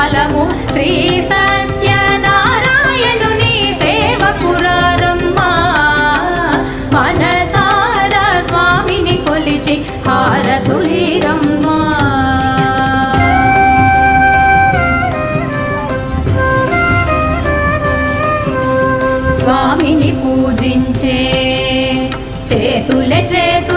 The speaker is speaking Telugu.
కాలము శ్రీ సత్యనారాయణుని సేవకురారమ్మా మనసారా స్వామిని కొలిచి హారతులీరమ్మా స్వామిని పూజించే చేతులే చేతు